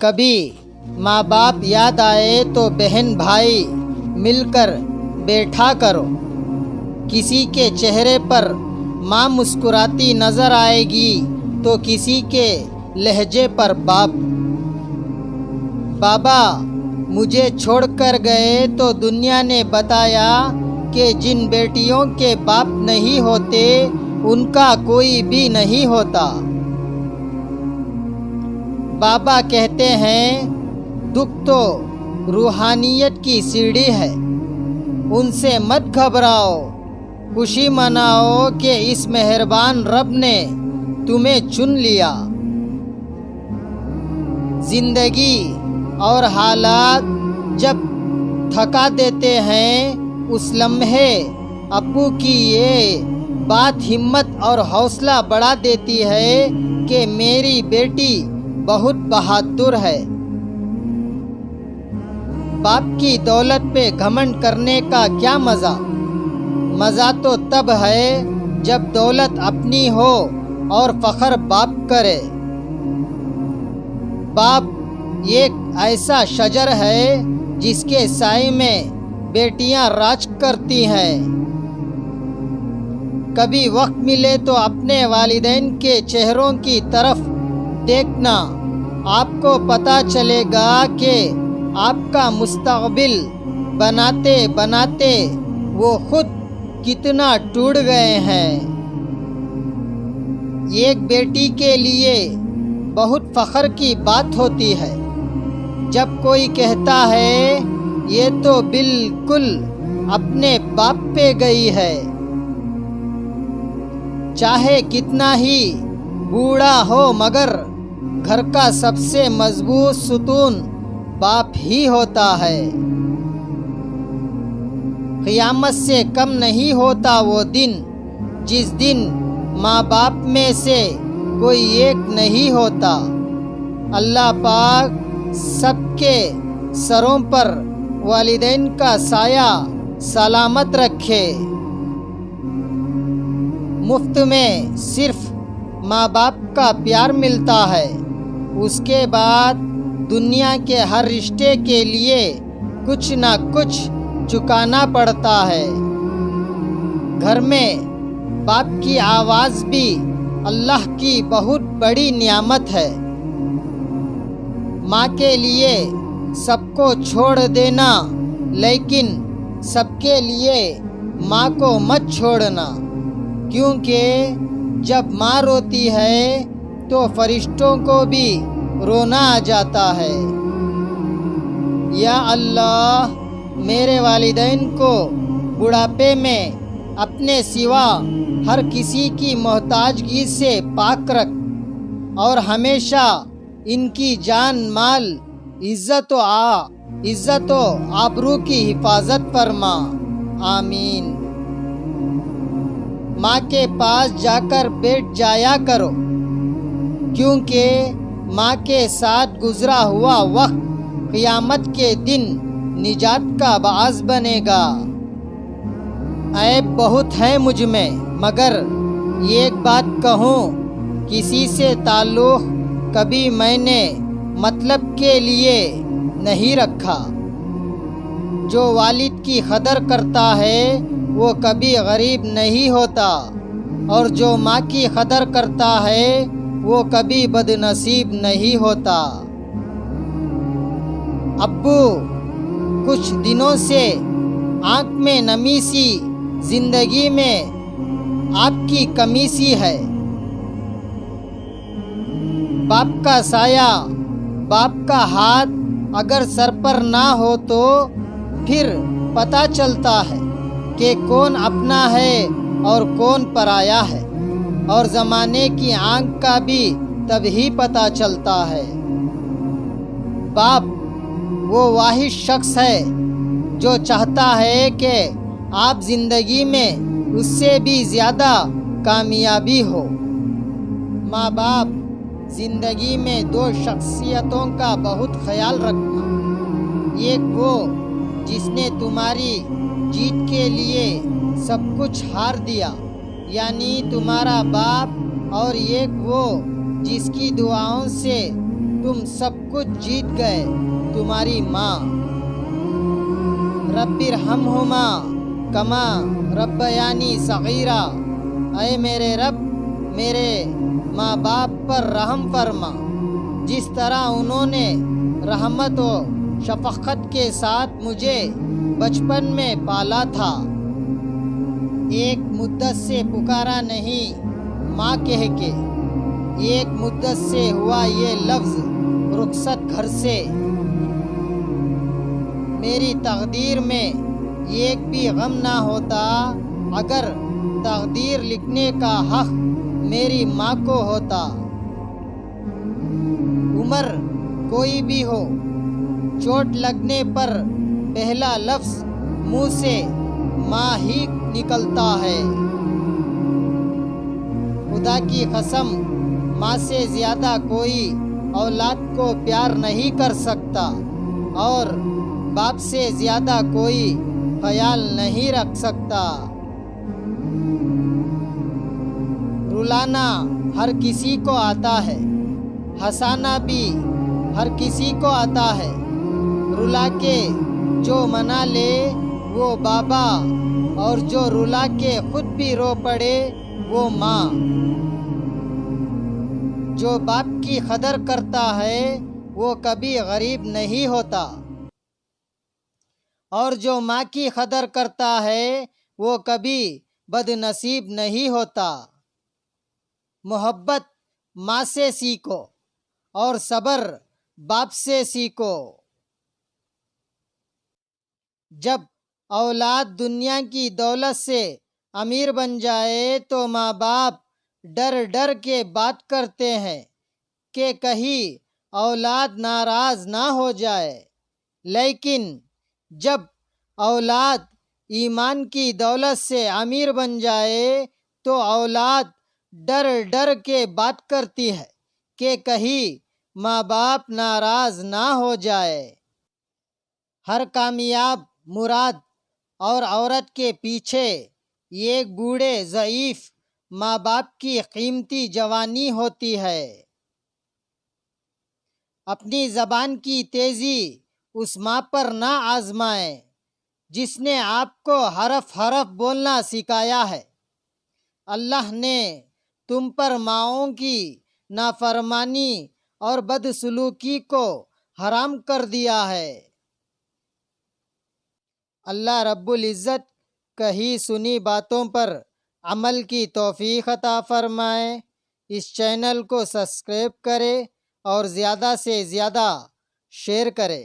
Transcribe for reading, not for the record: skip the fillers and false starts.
کبھی ماں باپ یاد آئے تو بہن بھائی مل کر بیٹھا کرو۔ کسی کے چہرے پر ماں مسکراتی نظر آئے گی تو کسی کے لہجے پر باپ۔ بابا مجھے چھوڑ کر گئے تو دنیا نے بتایا کہ جن بیٹیوں کے باپ نہیں ہوتے ان کا کوئی بھی نہیں ہوتا۔ بابا کہتے ہیں دکھ تو روحانیت کی سیڑھی ہے، ان سے مت گھبراؤ، خوشی مناؤ کہ اس مہربان رب نے تمہیں چن لیا۔ زندگی اور حالات جب تھکا دیتے ہیں اس لمحے ابو کی یہ بات ہمت اور حوصلہ بڑھا دیتی ہے کہ میری بیٹی بہت بہادر ہے۔ باپ کی دولت پہ گھمنڈ کرنے کا کیا مزہ؟ مزہ تو تب ہے جب دولت اپنی ہو اور فخر باپ کرے۔ باپ ایک ایسا شجر ہے جس کے سائے میں بیٹیاں راج کرتی ہیں۔ کبھی وقت ملے تو اپنے والدین کے چہروں کی طرف دیکھنا، آپ کو پتہ چلے گا کہ آپ کا مستقبل بناتے بناتے وہ خود کتنا ٹوٹ گئے ہیں۔ ایک بیٹی کے لیے بہت فخر کی بات ہوتی ہے جب کوئی کہتا ہے یہ تو بالکل اپنے باپ پہ گئی ہے۔ چاہے کتنا ہی بوڑھا ہو مگر گھر کا سب سے مضبوط ستون باپ ہی ہوتا ہے۔ قیامت سے کم نہیں ہوتا وہ دن جس دن ماں باپ میں سے کوئی ایک نہیں ہوتا۔ اللہ پاک سب کے سروں پر والدین کا سایہ سلامت رکھے۔ مفت میں صرف ماں باپ کا پیار ملتا ہے، اس کے بعد دنیا کے ہر رشتے کے لیے کچھ نہ کچھ چکانا پڑتا ہے۔ گھر میں باپ کی آواز بھی اللہ کی بہت بڑی نعمت ہے۔ ماں کے لیے سب کو چھوڑ دینا لیکن سب کے لیے ماں کو مت چھوڑنا، کیونکہ جب ماں روتی ہے تو فرشتوں کو بھی رونا آ جاتا ہے۔ یا اللہ میرے والدین کو بڑھاپے میں اپنے سوا ہر کسی کی محتاجگی سے پاک رکھ اور ہمیشہ ان کی جان مال عزت و آبرو کی حفاظت فرما، آمین۔ ماں کے پاس جا کر بیٹھ جایا کرو، کیونکہ ماں کے ساتھ گزرا ہوا وقت قیامت کے دن نجات کا باعث بنے گا۔ عیب بہت ہے مجھ میں مگر ایک بات کہوں، کسی سے تعلق کبھی میں نے مطلب کے لیے نہیں رکھا۔ جو والد کی قدر کرتا ہے وہ کبھی غریب نہیں ہوتا، اور جو ماں کی قدر کرتا ہے وہ کبھی بد نصیب نہیں ہوتا۔ ابو کچھ دنوں سے آنکھ میں نمی سی، زندگی میں آپ کی کمی سی ہے۔ باپ کا سایہ، باپ کا ہاتھ اگر سر پر نہ ہو تو پھر پتہ چلتا ہے کہ کون اپنا ہے اور کون پرایا ہے، اور زمانے کی آنکھ کا بھی تبھی پتہ چلتا ہے۔ باپ وہ واحد شخص ہے جو چاہتا ہے کہ آپ زندگی میں اس سے بھی زیادہ کامیابی ہو۔ ماں باپ زندگی میں دو شخصیتوں کا بہت خیال رکھنا، ایک وہ جس نے تمہاری جیت کے لیے سب کچھ ہار دیا یعنی تمہارا باپ، اور ایک وہ جس کی دعاؤں سے تم سب کچھ جیت گئے تمہاری ماں۔ رب ارحمہما کما ربیانی صغیرا، اے میرے رب میرے ماں باپ پر رحم فرما جس طرح انہوں نے رحمت و شفقت کے ساتھ مجھے بچپن میں پالا تھا۔ ایک مدت سے پکارا نہیں ماں کہہ کے، ایک مدت سے ہوا یہ لفظ رخصت گھر سے۔ میری تقدیر میں ایک بھی غم نہ ہوتا اگر تقدیر لکھنے کا حق میری ماں کو ہوتا۔ عمر کوئی بھی ہو، چوٹ لگنے پر پہلا لفظ منہ سے ماں ہی نکلتا ہے۔ خدا کی قسم ماں سے زیادہ کوئی اولاد کو پیار نہیں کر سکتا، اور باپ سے زیادہ کوئی خیال نہیں رکھ سکتا۔ رلانا ہر کسی کو آتا ہے، ہنسانا بھی ہر کسی کو آتا ہے۔ رلا کے جو منا لے وہ بابا، اور جو رلا کے خود بھی رو پڑے وہ ماں۔ جو باپ کی قدر کرتا ہے وہ کبھی غریب نہیں ہوتا، اور جو ماں کی قدر کرتا ہے وہ کبھی بد نصیب نہیں ہوتا۔ محبت ماں سے سیکھو اور صبر باپ سے سیکھو۔ جب اولاد دنیا کی دولت سے امیر بن جائے تو ماں باپ ڈر ڈر کے بات کرتے ہیں کہ کہیں اولاد ناراض نہ ہو جائے، لیکن جب اولاد ایمان کی دولت سے امیر بن جائے تو اولاد ڈر ڈر کے بات کرتی ہے کہ کہیں ماں باپ ناراض نہ ہو جائے۔ ہر کامیاب مراد اور عورت کے پیچھے ایک بوڑھے ضعیف ماں باپ کی قیمتی جوانی ہوتی ہے۔ اپنی زبان کی تیزی اس ماں پر نہ آزمائیں جس نے آپ کو حرف حرف بولنا سکھایا ہے۔ اللہ نے تم پر ماؤں کی نافرمانی اور بدسلوکی کو حرام کر دیا ہے۔ اللہ رب العزت کہی سنی باتوں پر عمل کی توفیق عطا فرمائے۔ اس چینل کو سبسکرائب کرے اور زیادہ سے زیادہ شیئر کرے۔